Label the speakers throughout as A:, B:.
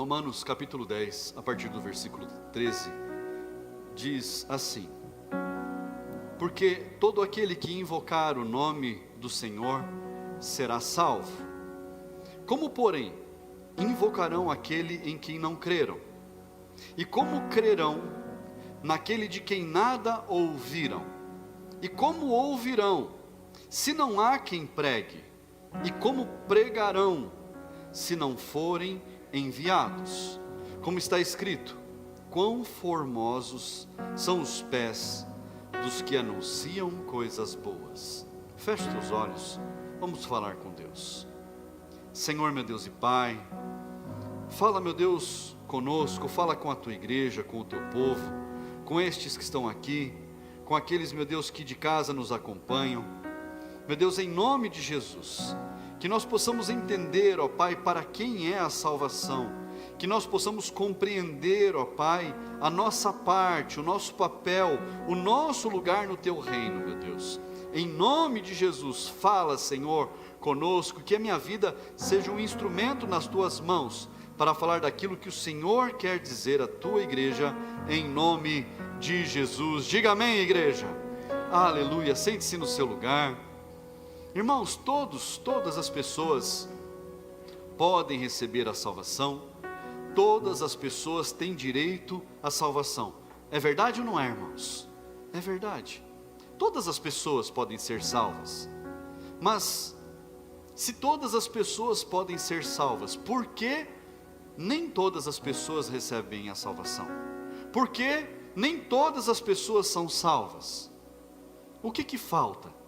A: Romanos capítulo 10, a partir do versículo 13, diz assim: porque todo aquele que invocar o nome do Senhor será salvo. Como, porém, invocarão aquele em quem não creram? E como crerão naquele de quem nada ouviram? E como ouvirão, se não há quem pregue? E como pregarão, se não forem enviados? Como está escrito: quão formosos são os pés dos que anunciam coisas boas. Feche teus olhos, vamos falar com Deus. Senhor, meu Deus e Pai, fala, meu Deus, conosco, fala com a tua igreja, com o teu povo, com estes que estão aqui, com aqueles, meu Deus, que de casa nos acompanham. Meu Deus, em nome de Jesus, que nós possamos entender, ó Pai, para quem é a salvação, que nós possamos compreender, ó Pai, a nossa parte, o nosso papel, o nosso lugar no teu reino, meu Deus. Em nome de Jesus, fala, Senhor, conosco, que a minha vida seja um instrumento nas tuas mãos, para falar daquilo que o Senhor quer dizer à tua igreja, em nome de Jesus. Diga amém, igreja. Aleluia. Sente-se no seu lugar. Irmãos, todas as pessoas podem receber a salvação, todas as pessoas têm direito à salvação. É verdade ou não é, irmãos? É verdade. Todas as pessoas podem ser salvas. Mas, se todas as pessoas podem ser salvas, por que nem todas as pessoas recebem a salvação? Por que nem todas as pessoas são salvas? O que falta?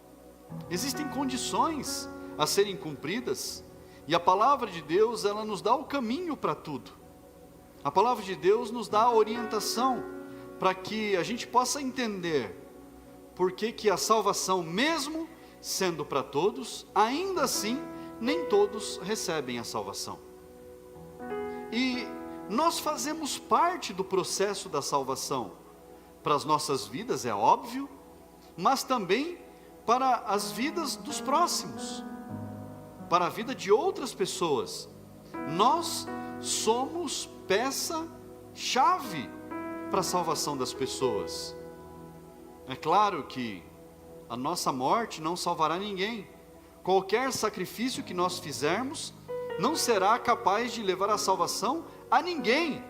A: Existem condições a serem cumpridas, e a palavra de Deus, ela nos dá o caminho para tudo. A palavra de Deus nos dá a orientação para que a gente possa entender por que a salvação, mesmo sendo para todos, ainda assim nem todos recebem a salvação. E nós fazemos parte do processo da salvação para as nossas vidas, é óbvio, mas também para as vidas dos próximos, para a vida de outras pessoas. Nós somos peça-chave para a salvação das pessoas. É claro que a nossa morte não salvará ninguém. Qualquer sacrifício que nós fizermos não será capaz de levar a salvação a ninguém.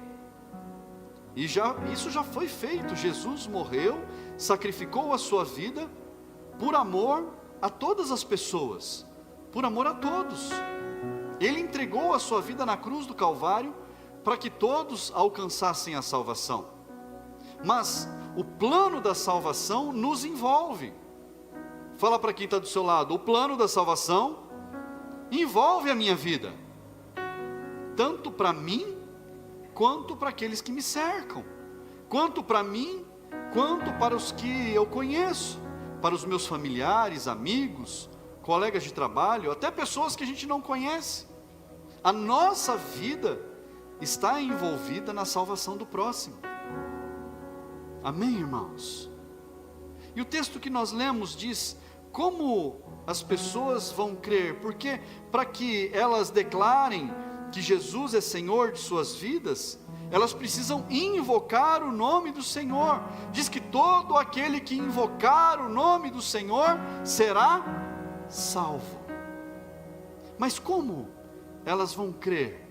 A: E isso já foi feito. Jesus morreu, sacrificou a sua vida por amor a todas as pessoas, por amor a todos. Ele entregou a sua vida na cruz do Calvário para que todos alcançassem a salvação. Mas o plano da salvação nos envolve. Fala para quem está do seu lado: o plano da salvação envolve a minha vida, tanto para mim, quanto para aqueles que me cercam, quanto para mim, quanto para os que eu conheço, para os meus familiares, amigos, colegas de trabalho, até pessoas que a gente não conhece. A nossa vida está envolvida na salvação do próximo. Amém, irmãos? E o texto que nós lemos diz como as pessoas vão crer, porque para que elas declarem que Jesus é Senhor de suas vidas, elas precisam invocar o nome do Senhor. Diz que todo aquele que invocar o nome do Senhor será salvo. Mas como elas vão crer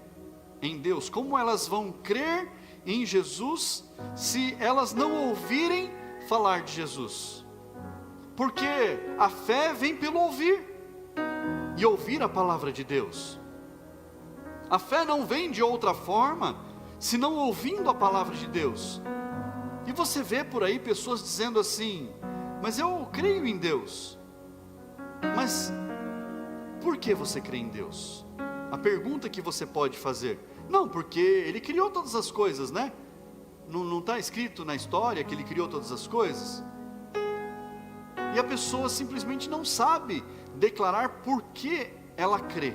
A: em Deus? Como elas vão crer em Jesus se elas não ouvirem falar de Jesus? Porque a fé vem pelo ouvir, e ouvir a palavra de Deus. A fé não vem de outra forma senão ouvindo a palavra de Deus. E você vê por aí pessoas dizendo assim: mas eu creio em Deus. Mas por que você crê em Deus? A pergunta que você pode fazer: não, porque Ele criou todas as coisas, né? Não está escrito na história que Ele criou todas as coisas? E a pessoa simplesmente não sabe declarar por que ela crê.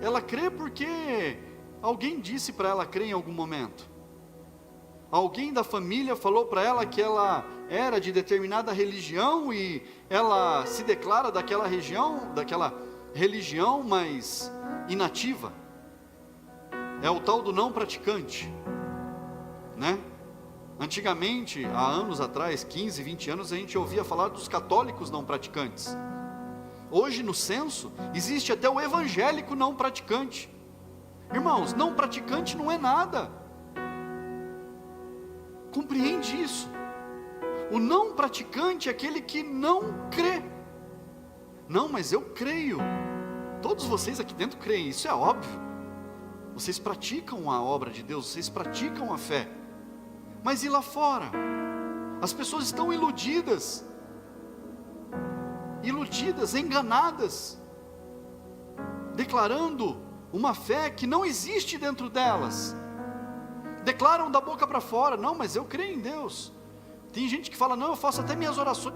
A: Ela crê porque alguém disse para ela crer em algum momento. Alguém da família falou para ela que ela era de determinada religião e ela se declara daquela religião, mas inativa. é o tal do não praticante, né? Antigamente, há anos atrás, 15, 20 anos, a gente ouvia falar dos católicos não praticantes. Hoje no censo, existe até o evangélico não praticante. Irmãos, não praticante não é nada. Compreende isso? O não praticante é aquele que não crê. Não, mas eu creio. Todos vocês aqui dentro creem, isso é óbvio. Vocês praticam a obra de Deus, vocês praticam a fé. Mas e lá fora? As pessoas estão iludidas, enganadas, declarando uma fé que não existe dentro delas. Declaram da boca para fora: não, mas eu creio em Deus. Tem gente que fala: não, eu faço até minhas orações.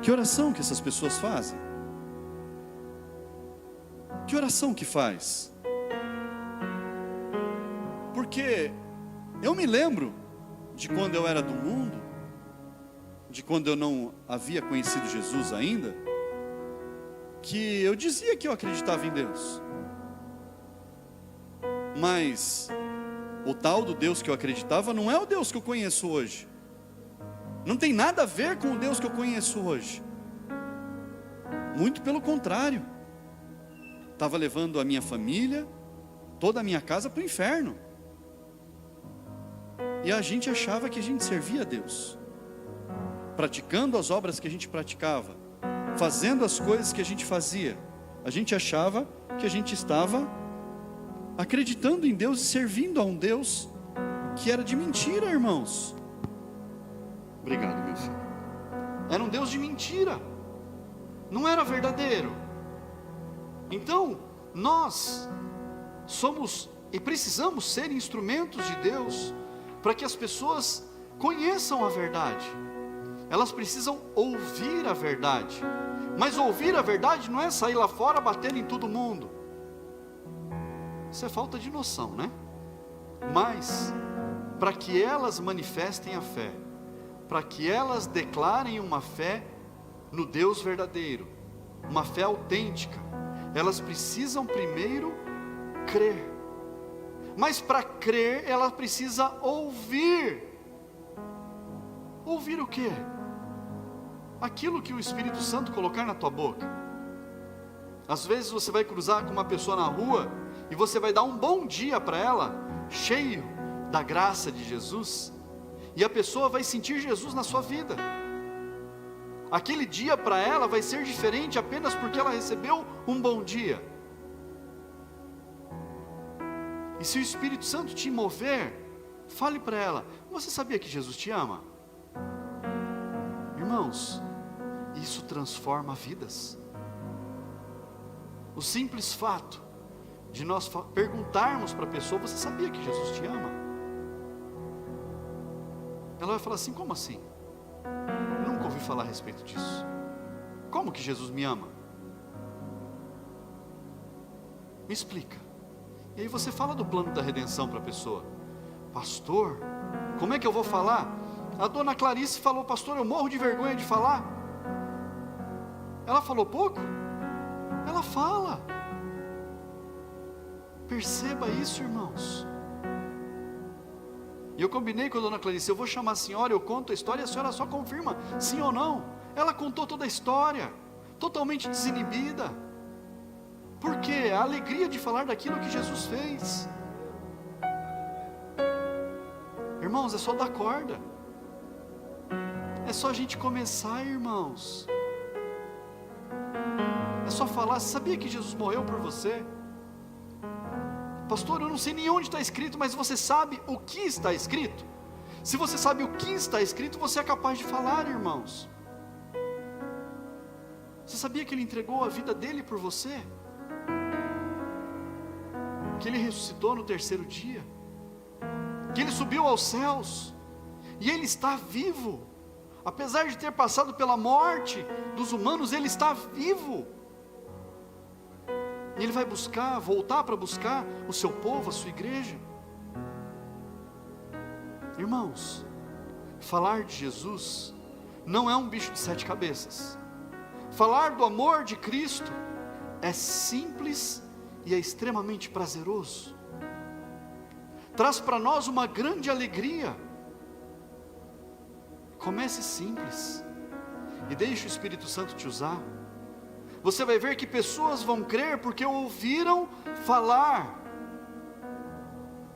B: Que oração que essas pessoas fazem? Que oração que faz? Porque eu me lembro de quando eu era do mundo, de quando eu não havia conhecido Jesus ainda, que eu dizia que eu acreditava em Deus. Mas o tal do Deus que eu acreditava não é o Deus que eu conheço hoje. Não tem nada a ver com o Deus que eu conheço hoje. Muito pelo contrário. Estava levando a minha família, toda a minha casa para o inferno. E a gente achava que a gente servia a Deus, praticando as obras que a gente praticava, fazendo as coisas que a gente fazia. A gente achava que a gente estava acreditando em Deus e servindo a um Deus que era de mentira, irmãos.
A: Obrigado, meu filho. Era um Deus de mentira, não era verdadeiro. Então, nós somos e precisamos ser instrumentos de Deus para que as pessoas conheçam a verdade. Elas precisam ouvir a verdade. Mas ouvir a verdade não é sair lá fora batendo em todo mundo. Isso é falta de noção, né? Mas, para que elas manifestem a fé, para que elas declarem uma fé no Deus verdadeiro, uma fé autêntica, elas precisam primeiro crer. Mas para crer, ela precisa ouvir. Ouvir o quê? Aquilo que o Espírito Santo colocar na tua boca. Às vezes você vai cruzar com uma pessoa na rua e você vai dar um bom dia para ela, cheio da graça de Jesus, e a pessoa vai sentir Jesus na sua vida. Aquele dia para ela vai ser diferente apenas porque ela recebeu um bom dia. E se o Espírito Santo te mover, fale para ela: você sabia que Jesus te ama? Irmãos, isso transforma vidas. O simples fato de nós perguntarmos para a pessoa: você sabia que Jesus te ama? Ela vai falar assim: como assim? Nunca ouvi falar a respeito disso. Como que Jesus me ama? Me explica. E aí você fala do plano da redenção para a pessoa. Pastor, como é que eu vou falar? A dona Clarice falou: pastor, eu morro de vergonha de falar. Ela falou pouco? Ela fala. Perceba isso, irmãos. E eu combinei com a dona Clarice: eu vou chamar a senhora, eu conto a história e a senhora só confirma sim ou não. Ela contou toda a história, totalmente desinibida. Por quê? A alegria de falar daquilo que Jesus fez. Irmãos, é só dar corda. É só a gente começar, irmãos. É só falar: sabia que Jesus morreu por você? Pastor, eu não sei nem onde está escrito, mas você sabe o que está escrito? Se você sabe o que está escrito, você é capaz de falar, irmãos. Você sabia que Ele entregou a vida dele por você? Que Ele ressuscitou no terceiro dia? Que Ele subiu aos céus? E Ele está vivo. Apesar de ter passado pela morte dos humanos, Ele está vivo. E Ele vai voltar para buscar o seu povo, a sua igreja. Irmãos, falar de Jesus não é um bicho de 7 cabeças. Falar do amor de Cristo é simples e é extremamente prazeroso. Traz para nós uma grande alegria. Comece simples e deixe o Espírito Santo te usar. Você vai ver que pessoas vão crer porque ouviram falar.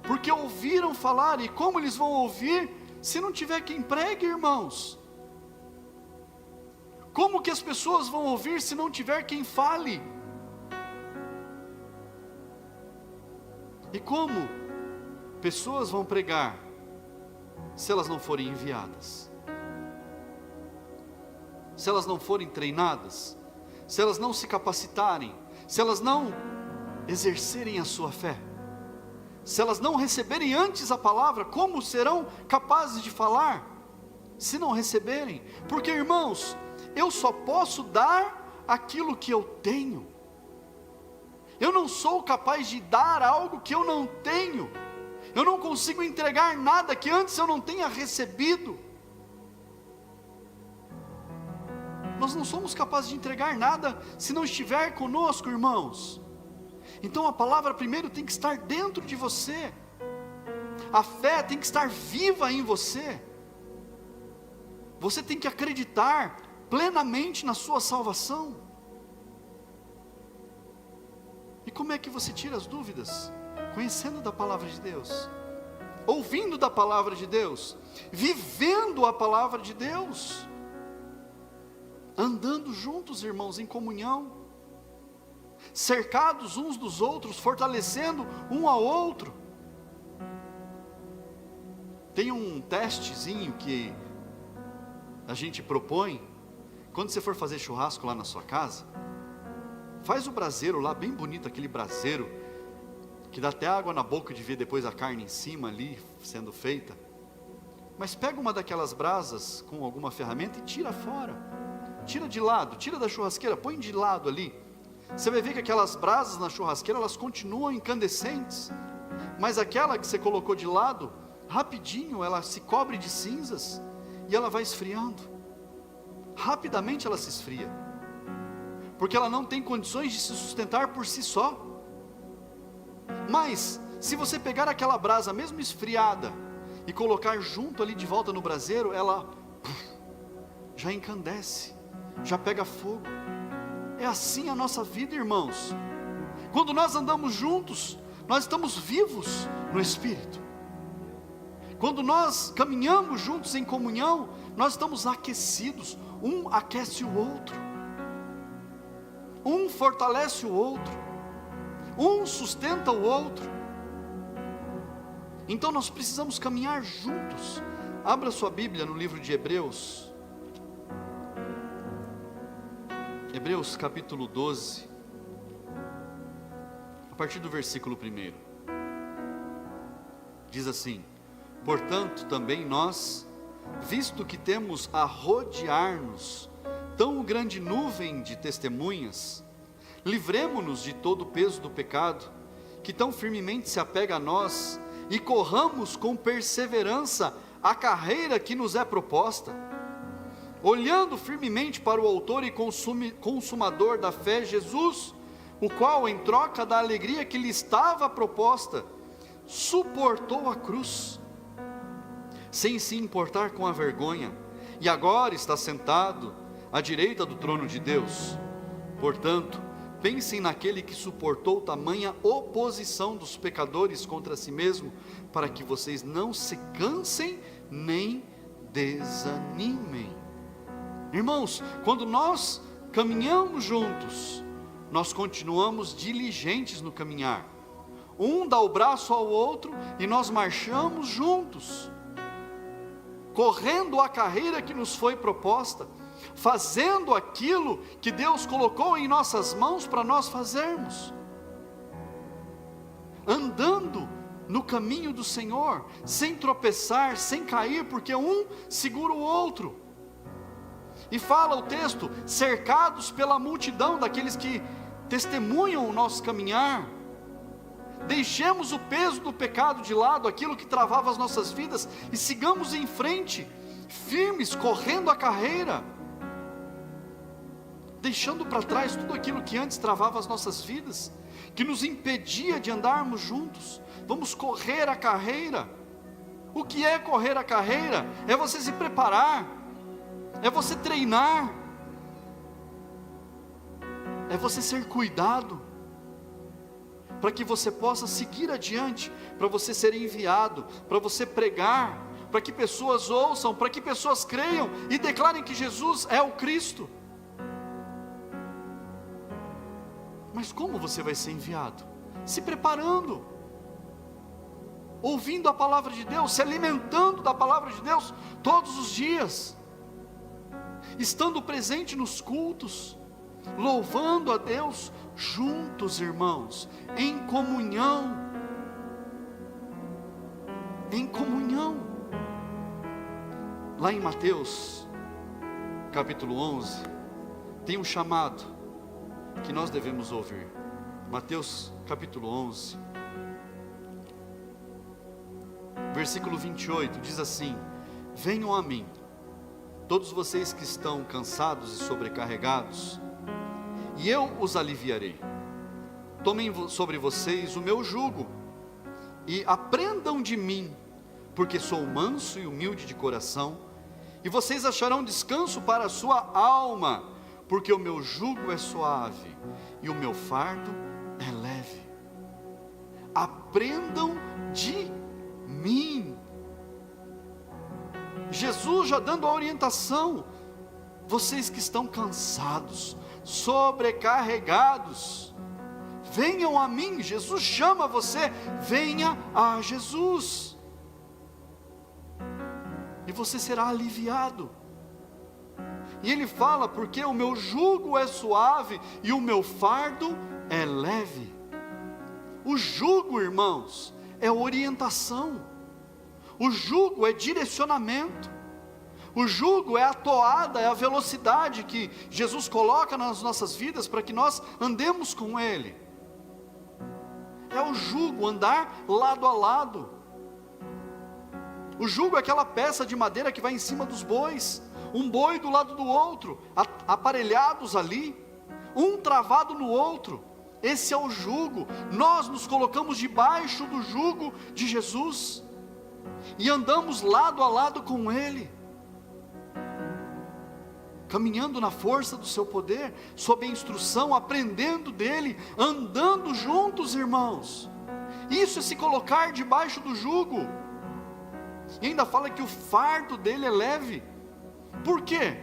A: Porque ouviram falar. E como eles vão ouvir se não tiver quem pregue, irmãos? Como que as pessoas vão ouvir se não tiver quem fale? E como pessoas vão pregar se elas não forem enviadas? Se elas não forem treinadas? Se elas não se capacitarem? Se elas não exercerem a sua fé? Se elas não receberem antes a palavra, como serão capazes de falar? Se não receberem? Porque, irmãos, eu só posso dar aquilo que eu tenho. Eu não sou capaz de dar algo que eu não tenho. Eu não consigo entregar nada que antes eu não tenha recebido. Nós não somos capazes de entregar nada se não estiver conosco, irmãos. Então a palavra primeiro tem que estar dentro de você. A fé tem que estar viva em você. Você tem que acreditar plenamente na sua salvação. E como é que você tira as dúvidas? Conhecendo da palavra de Deus, ouvindo da palavra de Deus, vivendo a palavra de Deus, andando juntos, irmãos, em comunhão, cercados uns dos outros, fortalecendo um ao outro. Tem um testezinho que a gente propõe. Quando você for fazer churrasco lá na sua casa, faz o braseiro lá, bem bonito, aquele braseiro, que dá até água na boca de ver depois a carne em cima ali, sendo feita. Mas pega uma daquelas brasas com alguma ferramenta e tira fora. Tira de lado, tira da churrasqueira, põe de lado ali. Você vai ver que aquelas brasas na churrasqueira, elas continuam incandescentes. Mas aquela que você colocou de lado, rapidinho ela se cobre de cinzas e ela vai esfriando. Rapidamente ela se esfria, porque ela não tem condições de se sustentar por si só. Mas se você pegar aquela brasa mesmo esfriada e colocar junto ali de volta no braseiro, ela já encandece, já pega fogo. É assim a nossa vida, irmãos. Quando nós andamos juntos, nós estamos vivos no Espírito. Quando nós caminhamos juntos em comunhão, nós estamos aquecidos. Um aquece o outro, um fortalece o outro, um sustenta o outro. Então nós precisamos caminhar juntos. Abra sua Bíblia no livro de Hebreus. Hebreus capítulo 12, a partir do versículo 1. Diz assim: portanto também nós, visto que temos a rodear-nos tão grande nuvem de testemunhas, livremo-nos de todo o peso do pecado, que tão firmemente se apega a nós, e corramos com perseverança a carreira que nos é proposta, olhando firmemente para o autor e consumador da fé, Jesus, o qual, em troca da alegria que lhe estava proposta, suportou a cruz, sem se importar com a vergonha, e agora está sentado à direita do trono de Deus. Portanto, pensem naquele que suportou tamanha oposição dos pecadores contra si mesmo, para que vocês não se cansem nem desanimem. Irmãos, quando nós caminhamos juntos, nós continuamos diligentes no caminhar. Um dá o braço ao outro e nós marchamos juntos, correndo a carreira que nos foi proposta, fazendo aquilo que Deus colocou em nossas mãos para nós fazermos, andando no caminho do Senhor, sem tropeçar, sem cair, porque um segura o outro. E fala o texto, cercados pela multidão daqueles que testemunham o nosso caminhar. Deixemos o peso do pecado de lado, aquilo que travava as nossas vidas, e sigamos em frente, firmes, correndo a carreira. deixando para trás tudo aquilo que antes travava as nossas vidas, que nos impedia de andarmos juntos. Vamos correr a carreira. O que é correr a carreira? É você se preparar, é você treinar, é você ser cuidado, para que você possa seguir adiante, para você ser enviado, para você pregar, para que pessoas ouçam, para que pessoas creiam e declarem que Jesus é o Cristo. Mas como você vai ser enviado? Se preparando, ouvindo a palavra de Deus, se alimentando da palavra de Deus todos os dias, estando presente nos cultos, louvando a Deus juntos, irmãos, em comunhão. Em comunhão. Lá em Mateus, capítulo 11, tem um chamado que nós devemos ouvir. Mateus, capítulo 11, versículo 28, diz assim: venham a mim, todos vocês que estão cansados e sobrecarregados, e eu os aliviarei. Tomem sobre vocês o meu jugo, e aprendam de mim, porque sou manso e humilde de coração, e vocês acharão descanso para a sua alma, porque o meu jugo é suave, e o meu fardo é leve. Aprendam de mim. Jesus já dando a orientação: vocês que estão cansados, sobrecarregados, venham a mim. Jesus chama você, venha a Jesus, e você será aliviado. E ele fala: porque o meu jugo é suave e o meu fardo é leve. O jugo, irmãos, é orientação. O jugo é direcionamento. O jugo é a toada, é a velocidade que Jesus coloca nas nossas vidas para que nós andemos com Ele. É o jugo, andar lado a lado. O jugo é aquela peça de madeira que vai em cima dos bois, um boi do lado do outro, aparelhados ali, um travado no outro. Esse é o jugo. Nós nos colocamos debaixo do jugo de Jesus e andamos lado a lado com Ele, caminhando na força do seu poder, sob a instrução, aprendendo dEle, andando juntos, irmãos. Isso é se colocar debaixo do jugo. E ainda fala que o fardo dele é leve. Por quê?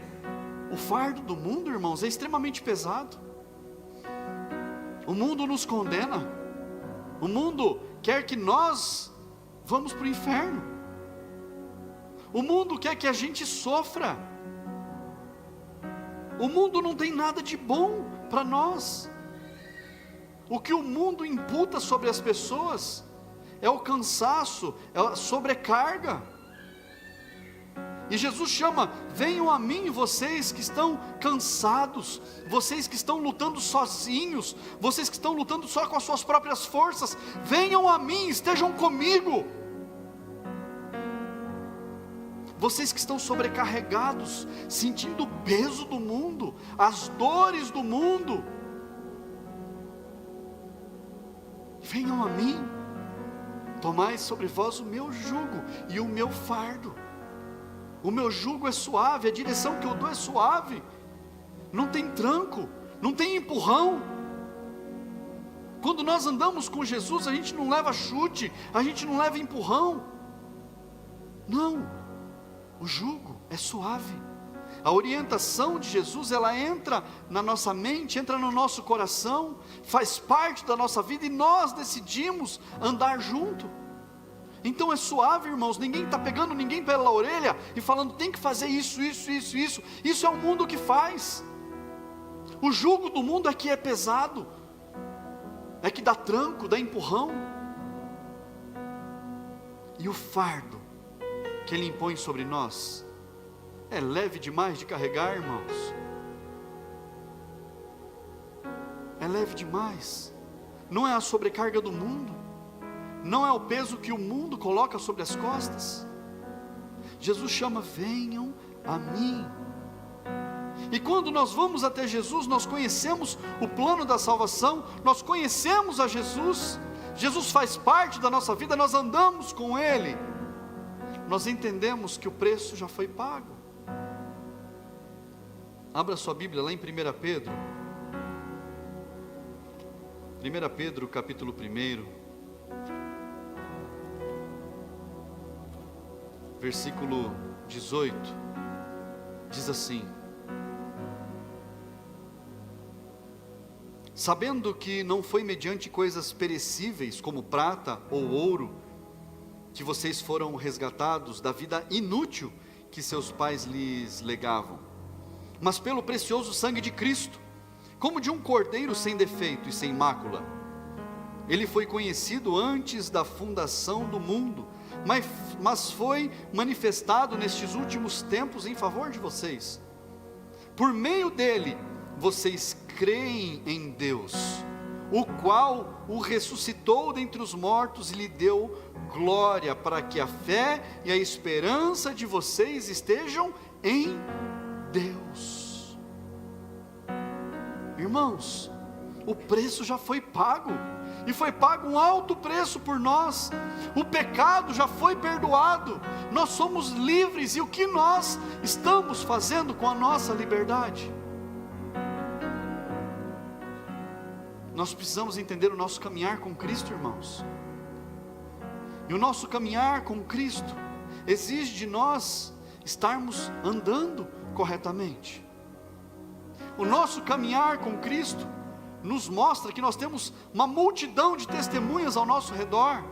A: O fardo do mundo, irmãos, é extremamente pesado. O mundo nos condena. O mundo quer que nós vamos para o inferno. O mundo quer que a gente sofra. O mundo não tem nada de bom para nós. O que o mundo imputa sobre as pessoas é o cansaço, é a sobrecarga. E Jesus chama: venham a mim vocês que estão cansados, vocês que estão lutando sozinhos, vocês que estão lutando só com as suas próprias forças, venham a mim, estejam comigo. Vocês que estão sobrecarregados, sentindo o peso do mundo, as dores do mundo, venham a mim, tomai sobre vós o meu jugo e o meu fardo. O meu jugo é suave, a direção que eu dou é suave, não tem tranco, não tem empurrão. Quando nós andamos com Jesus, a gente não leva chute, a gente não leva empurrão. Não, o jugo é suave. A orientação de Jesus, ela entra na nossa mente, entra no nosso coração, faz parte da nossa vida e nós decidimos andar junto. Então é suave, irmãos, ninguém está pegando ninguém pela orelha e falando: tem que fazer isso. Isso é o mundo que faz. O jugo do mundo é que é pesado, é que dá tranco, dá empurrão. E o fardo que Ele impõe sobre nós é leve demais de carregar, irmãos. É leve demais. Não é a sobrecarga do mundo, não é o peso que o mundo coloca sobre as costas. Jesus chama: venham a mim. E quando nós vamos até Jesus, nós conhecemos o plano da salvação, nós conhecemos a Jesus, Jesus faz parte da nossa vida, nós andamos com Ele, nós entendemos que o preço já foi pago. Abra sua Bíblia lá em 1 Pedro. 1 Pedro capítulo 1, versículo 18, diz assim: sabendo que não foi mediante coisas perecíveis como prata ou ouro, que vocês foram resgatados da vida inútil que seus pais lhes legavam, mas pelo precioso sangue de Cristo, como de um cordeiro sem defeito e sem mácula. Ele foi conhecido antes da fundação do mundo, mas foi manifestado nestes últimos tempos em favor de vocês. Por meio dele, vocês creem em Deus, o qual o ressuscitou dentre os mortos e lhe deu glória, para que a fé e a esperança de vocês estejam em Deus. Irmãos, o preço já foi pago, e foi pago um alto preço por nós. O pecado já foi perdoado, nós somos livres. E o que nós estamos fazendo com a nossa liberdade? Nós precisamos entender o nosso caminhar com Cristo, irmãos. E o nosso caminhar com Cristo exige de nós estarmos andando corretamente. O nosso caminhar com Cristo nos mostra que nós temos uma multidão de testemunhas ao nosso redor,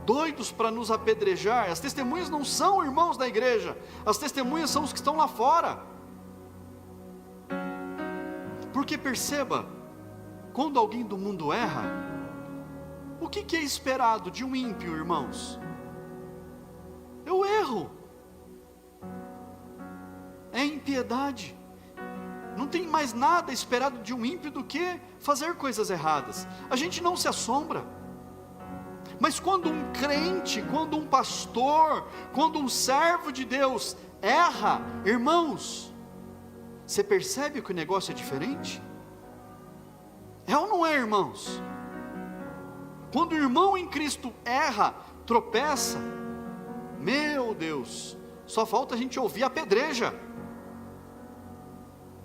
A: doidos para nos apedrejar. As testemunhas não são irmãos da igreja, as testemunhas são os que estão lá fora. Porque perceba, quando alguém do mundo erra, o que é esperado de um ímpio, irmãos? É o erro, é impiedade. Não tem mais nada esperado de um ímpio do que fazer coisas erradas. A gente não se assombra. Mas quando um crente, quando um pastor, quando um servo de Deus erra, irmãos, você percebe que o negócio é diferente? É ou não é, irmãos? Quando o irmão em Cristo erra, tropeça, meu Deus, só falta a gente ouvir a pedreja.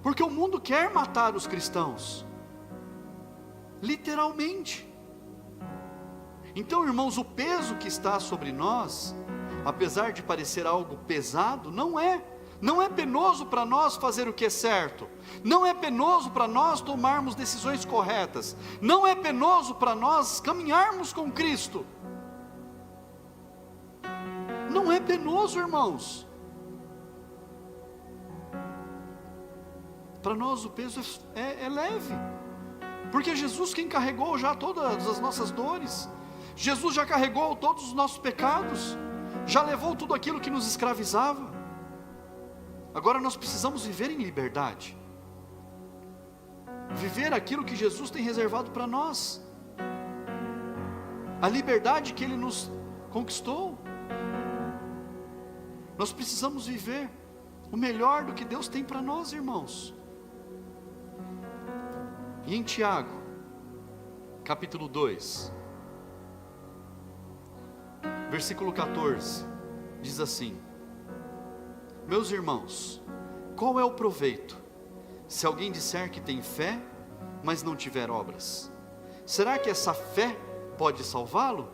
A: Porque o mundo quer matar os cristãos, literalmente. Então, irmãos, o peso que está sobre nós, apesar de parecer algo pesado, não é penoso para nós fazer o que é certo, não é penoso para nós tomarmos decisões corretas, não é penoso para nós caminharmos com Cristo. Não é penoso, irmãos. Para nós o peso é leve, porque Jesus quem carregou já todas as nossas dores, Jesus já carregou todos os nossos pecados, já levou tudo aquilo que nos escravizava. Agora nós precisamos viver em liberdade, viver aquilo que Jesus tem reservado para nós, a liberdade que Ele nos conquistou. Nós precisamos viver o melhor do que Deus tem para nós, irmãos. E em Tiago, capítulo 2, versículo 14, diz assim: meus irmãos, qual é o proveito, se alguém disser que tem fé, mas não tiver obras? Será que essa fé pode salvá-lo?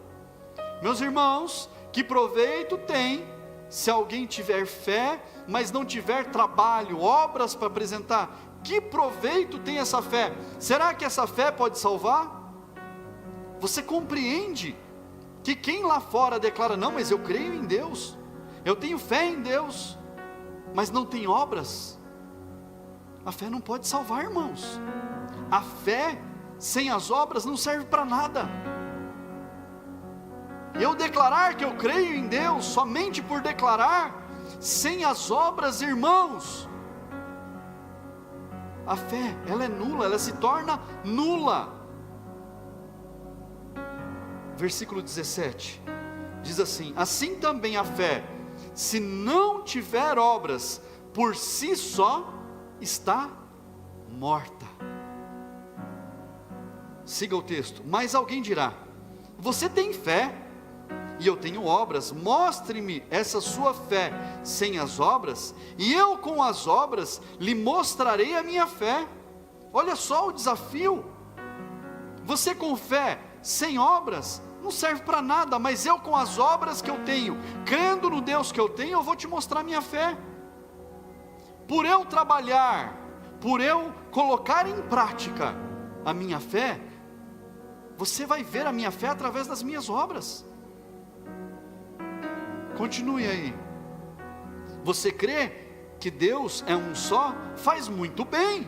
A: Meus irmãos, que proveito tem, se alguém tiver fé, mas não tiver trabalho, obras para apresentar? Que proveito tem essa fé? Será que essa fé pode salvar? Você compreende que quem lá fora declara, não, mas eu creio em Deus, eu tenho fé em Deus, mas não tem obras, a fé não pode salvar, irmãos. A fé sem as obras não serve para nada. Eu declarar que eu creio em Deus, somente por declarar, sem as obras, irmãos, a fé, ela é nula, ela se torna nula. Versículo 17, diz assim: assim também a fé, se não tiver obras, por si só está morta. Siga o texto. Mas alguém dirá: você tem fé e eu tenho obras. Mostre-me essa sua fé sem as obras, e eu com as obras lhe mostrarei a minha fé. Olha só o desafio. Você com fé sem obras não serve para nada, mas eu com as obras que eu tenho, crendo no Deus que eu tenho, eu vou te mostrar minha fé. Por eu trabalhar, por eu colocar em prática a minha fé, você vai ver a minha fé através das minhas obras. Continue aí. Você crê que Deus é um só? Faz muito bem.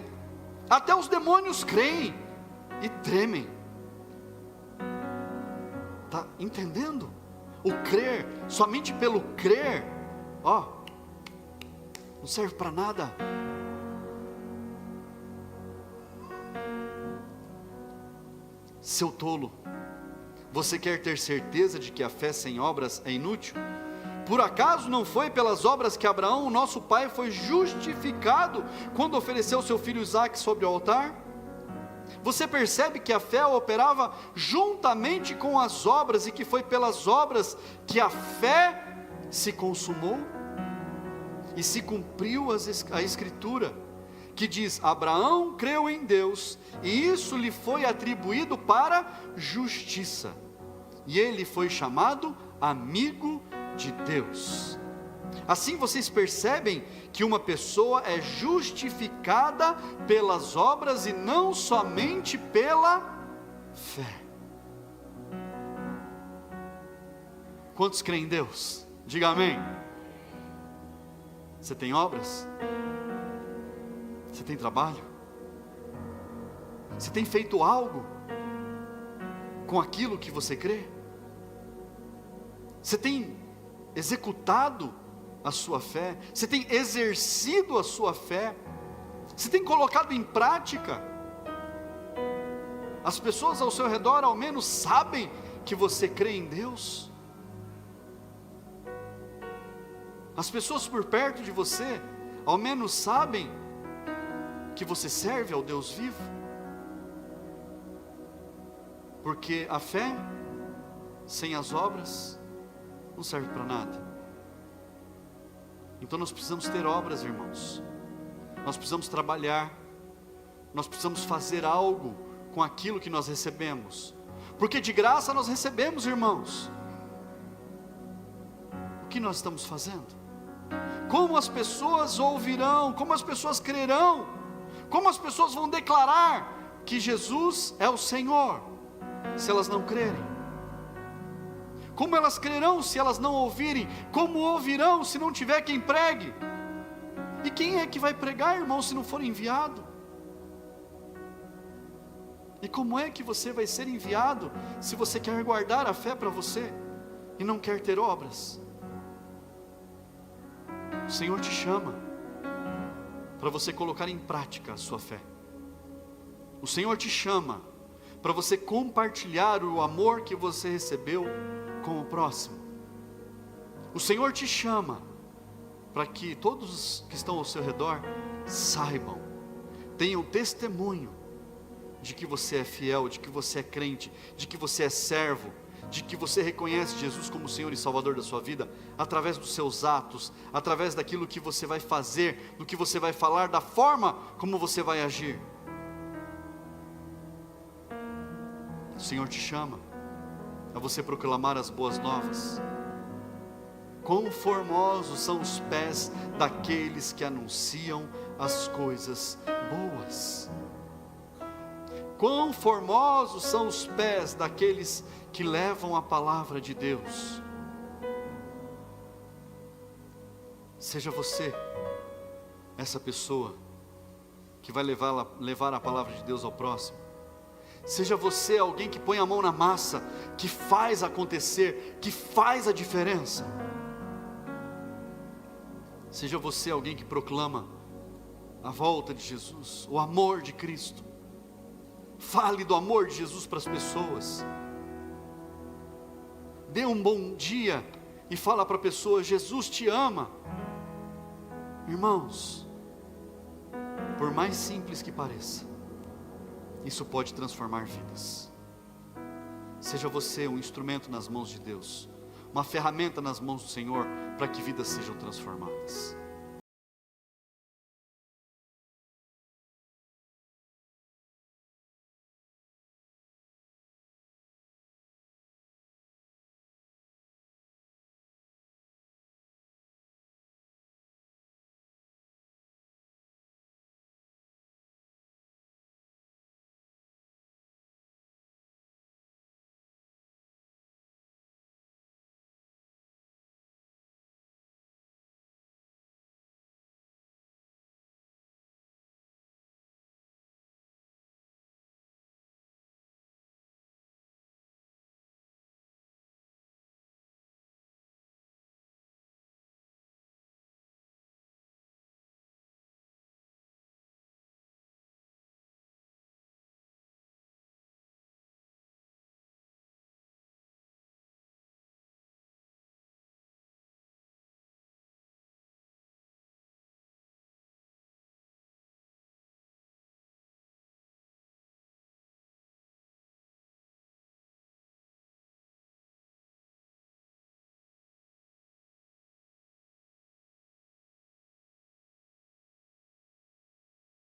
A: Até os demônios creem e tremem. Está entendendo? O crer, somente pelo crer, não serve para nada. Seu tolo, você quer ter certeza de que a fé sem obras é inútil? Por acaso não foi pelas obras que Abraão, nosso pai, foi justificado quando ofereceu seu filho Isaque sobre o altar? Você percebe que a fé operava juntamente com as obras, e que foi pelas obras que a fé se consumou? E se cumpriu a Escritura, que diz: Abraão creu em Deus, e isso lhe foi atribuído para justiça, e ele foi chamado amigo de Deus. Assim vocês percebem que uma pessoa é justificada pelas obras e não somente pela fé. Quantos creem em Deus? Diga amém. Você tem obras? Você tem trabalho? Você tem feito algo com aquilo que você crê? Você tem executado a sua fé? Você tem exercido a sua fé? Você tem colocado em prática? As pessoas ao seu redor ao menos sabem que você crê em Deus? As pessoas por perto de você ao menos sabem que você serve ao Deus vivo? Porque a fé sem as obras não serve para nada. Então nós precisamos ter obras, irmãos. Nós precisamos trabalhar. Nós precisamos fazer algo com aquilo que nós recebemos. Porque de graça nós recebemos, irmãos. O que nós estamos fazendo? Como as pessoas ouvirão? Como as pessoas crerão? Como as pessoas vão declarar que Jesus é o Senhor, se elas não crerem? Como elas crerão se elas não ouvirem? Como ouvirão se não tiver quem pregue? E quem é que vai pregar, irmão, se não for enviado? E como é que você vai ser enviado se você quer guardar a fé para você e não quer ter obras? O Senhor te chama para você colocar em prática a sua fé. O Senhor te chama para você compartilhar o amor que você recebeu com o próximo. O Senhor te chama para que todos que estão ao seu redor saibam, tenham testemunho de que você é fiel, de que você é crente, de que você é servo, de que você reconhece Jesus como Senhor e Salvador da sua vida, através dos seus atos, através daquilo que você vai fazer, do que você vai falar, da forma como você vai agir. O Senhor te chama a você proclamar as boas novas. Quão formosos são os pés daqueles que anunciam as coisas boas. Quão formosos são os pés daqueles que levam a palavra de Deus. Seja você essa pessoa que vai levar a palavra de Deus ao próximo. Seja você alguém que põe a mão na massa, que faz acontecer, que faz a diferença. Seja você alguém que proclama a volta de Jesus, o amor de Cristo. Fale do amor de Jesus para as pessoas. Dê um bom dia e fala para a pessoa: Jesus te ama. Irmãos, por mais simples que pareça, isso pode transformar vidas. Seja você um instrumento nas mãos de Deus, uma ferramenta nas mãos do Senhor, para que vidas sejam transformadas.